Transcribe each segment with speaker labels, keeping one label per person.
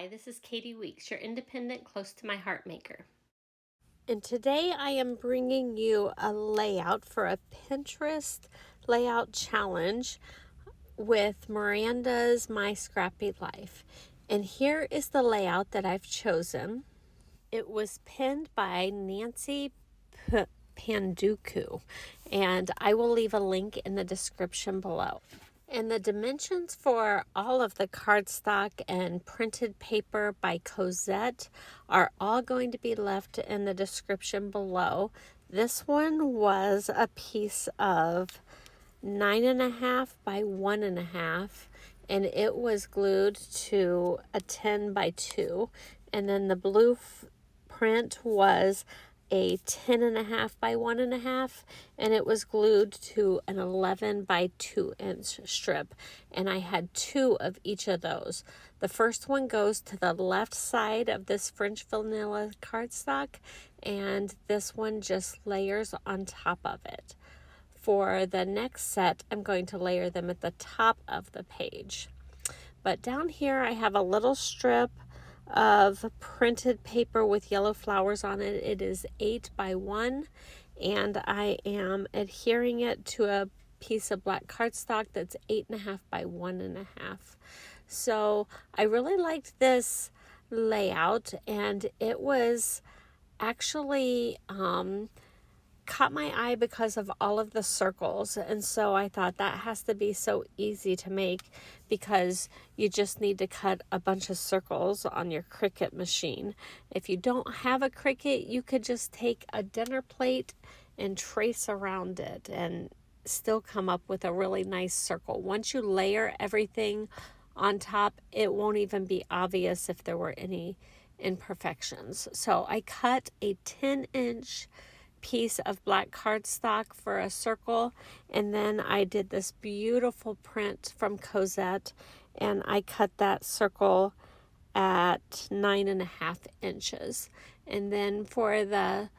Speaker 1: Hi, this is Katie Weeks, your independent, close to my heart maker.
Speaker 2: And today I am bringing you a layout for a Pinterest layout challenge with Miranda's My Scrappy Life. And here is the layout that I've chosen. It was pinned by Nancy Panduku, and I will leave a link in the description below. And the dimensions for all of the cardstock and printed paper by Cosette are all going to be left in the description below. This one was a piece of 9.5 by 1.5, and it was glued to a 10 by 2. And then the blue print was a 10.5 by 1.5, and it was glued to an 11 by 2-inch strip, and I had 2 of each of those. The first one goes to the left side of this French vanilla cardstock, and this one just layers on top of it. For the next set, I'm going to layer them at the top of the page. But down here I have a little strip of printed paper with yellow flowers on it. It is 8 by 1, and I am adhering it to a piece of black cardstock that's 8.5 by 1.5. So I really liked this layout, and it was actually caught my eye because of all of the circles, and so I thought that has to be so easy to make because you just need to cut a bunch of circles on your Cricut machine. If you don't have a Cricut, you could just take a dinner plate and trace around it and still come up with a really nice circle. Once you layer everything on top, it won't even be obvious if there were any imperfections. So I cut a 10-inch piece of black cardstock for a circle, and then I did this beautiful print from Cosette, and I cut that circle at 9.5 inches. And then for the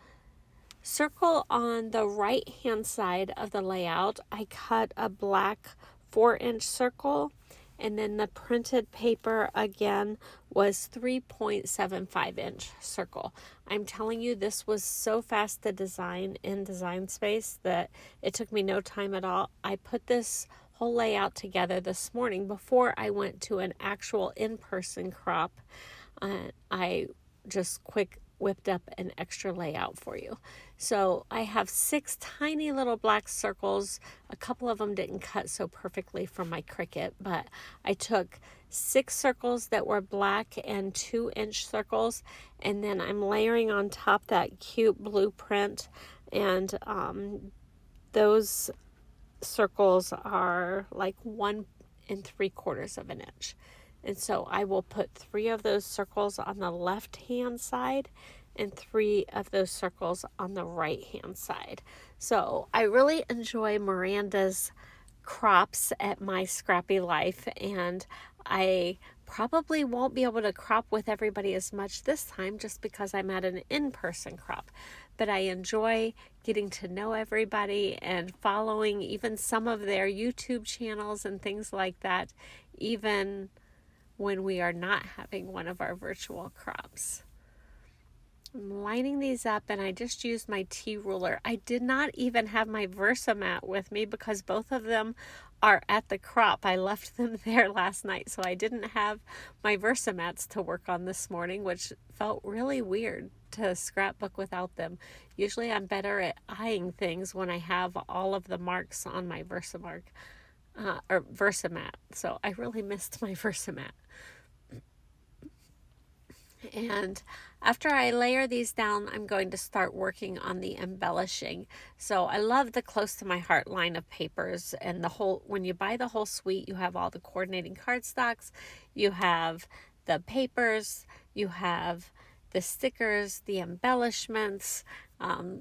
Speaker 2: circle on the right hand side of the layout, I cut a black 4-inch circle, and then the printed paper again was 3.75-inch circle. I'm telling you, this was so fast to design in Design Space that it took me no time at all. I put this whole layout together this morning before I went to an actual in-person crop. I just quick whipped up an extra layout for you. So I have 6 tiny little black circles. A couple of them didn't cut so perfectly from my Cricut, but I took 6 circles that were black and 2-inch circles, and then I'm layering on top that cute blueprint, and those circles are like 1 3/4 of an inch. And so I will put 3 of those circles on the left hand side and 3 of those circles on the right hand side. So I really enjoy Miranda's crops at My Scrappy Life, and I probably won't be able to crop with everybody as much this time just because I'm at an in-person crop. But I enjoy getting to know everybody and following even some of their YouTube channels and things like that, even when we are not having one of our virtual crops. I'm lining these up, and I just used my T-ruler. I did not even have my Versamat with me because both of them are at the crop. I left them there last night, so I didn't have my Versamats to work on this morning, which felt really weird to scrapbook without them. Usually I'm better at eyeing things when I have all of the marks on my Versamat. So I really missed my Versamat. And after I layer these down, I'm going to start working on the embellishing. So I love the Close to My Heart line of papers, and when you buy the whole suite, you have all the coordinating cardstocks, you have the papers, you have the stickers, the embellishments,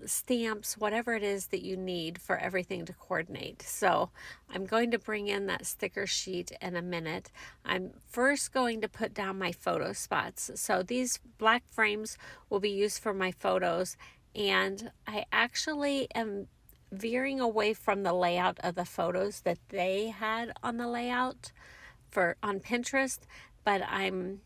Speaker 2: stamps, whatever it is that you need for everything to coordinate. So I'm going to bring in that sticker sheet in a minute. I'm first going to put down my photo spots. So these black frames will be used for my photos, and I actually am veering away from the layout of the photos that they had on the layout on Pinterest, but I'm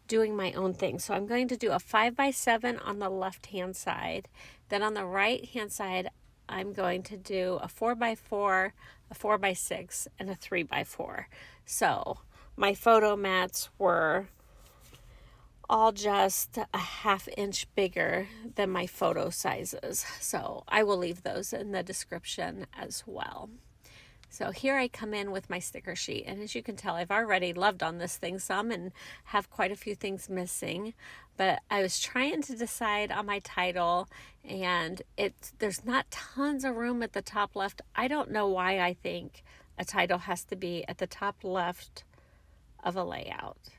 Speaker 2: doing my own thing. So I'm going to do a 5x7 on the left hand side. Then on the right hand side, I'm going to do a 4x4, a 4x6, and a 3x4. So my photo mats were all just a 1/2 inch bigger than my photo sizes. So I will leave those in the description as well. So here I come in with my sticker sheet, and as you can tell, I've already loved on this thing some and have quite a few things missing, but I was trying to decide on my title, and there's not tons of room at the top left. I don't know why I think a title has to be at the top left of a layout.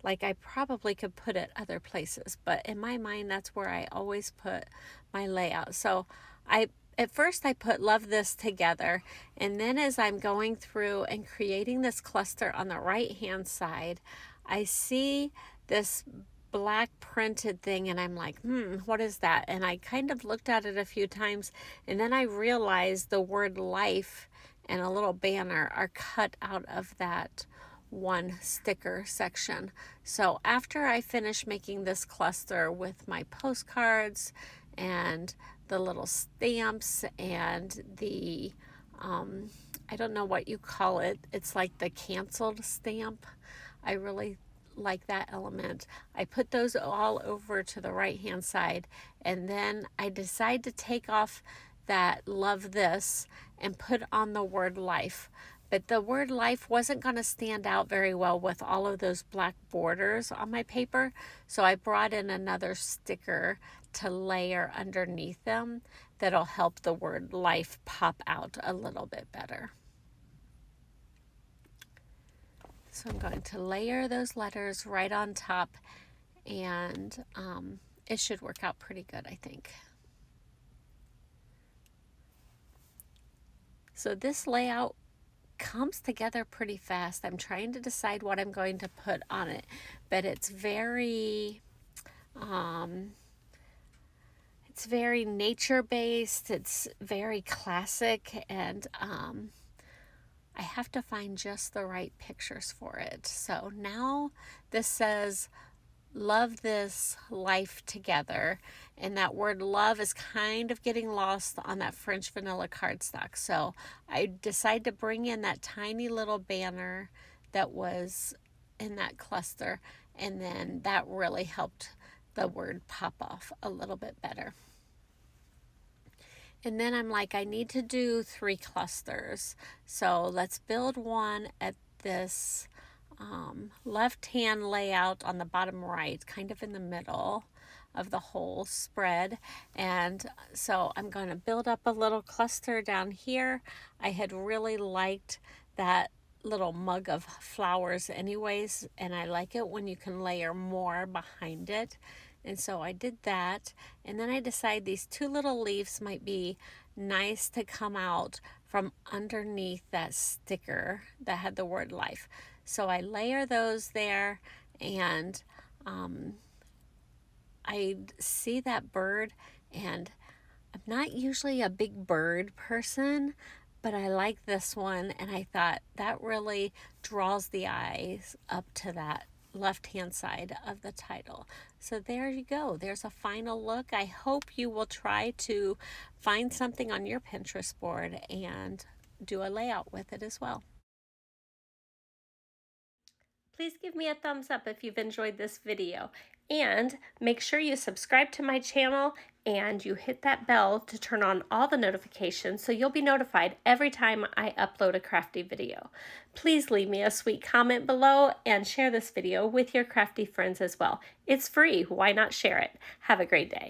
Speaker 2: Like, I probably could put it other places, but in my mind, that's where I always put my layout. So at first I put love this together, and then as I'm going through and creating this cluster on the right hand side, I see this black printed thing, and I'm like, what is that? And I kind of looked at it a few times, and then I realized the word life and a little banner are cut out of that one sticker section. So after I finish making this cluster with my postcards and the little stamps and the I don't know what you call it, it's like the canceled stamp, I really like that element. I put those all over to the right hand side, and then I decide to take off that love this and put on the word life. But the word life wasn't going to stand out very well with all of those black borders on my paper. So I brought in another sticker to layer underneath them that'll help the word life pop out a little bit better. So I'm going to layer those letters right on top, and it should work out pretty good, I think. So this layout comes together pretty fast. I'm trying to decide what I'm going to put on it, but it's very nature-based. It's very classic, and I have to find just the right pictures for it. So now this says love this life together, and that word love is kind of getting lost on that French vanilla cardstock. So I decided to bring in that tiny little banner that was in that cluster, and then that really helped the word pop off a little bit better. And then I'm like, I need to do 3 clusters. So let's build one at this left-hand layout on the bottom right, kind of in the middle of the whole spread. And so I'm going to build up a little cluster down here. I had really liked that little mug of flowers anyways, and I like it when you can layer more behind it. And so I did that, and then I decided these 2 little leaves might be nice to come out from underneath that sticker that had the word life. So I layer those there, and I see that bird, and I'm not usually a big bird person, but I like this one, and I thought that really draws the eyes up to that left-hand side of the title. So there you go. There's a final look. I hope you will try to find something on your Pinterest board and do a layout with it as well.
Speaker 1: Please give me a thumbs up if you've enjoyed this video, and make sure you subscribe to my channel and you hit that bell to turn on all the notifications so you'll be notified every time I upload a crafty video. Please leave me a sweet comment below and share this video with your crafty friends as well. It's free. Why not share it? Have a great day.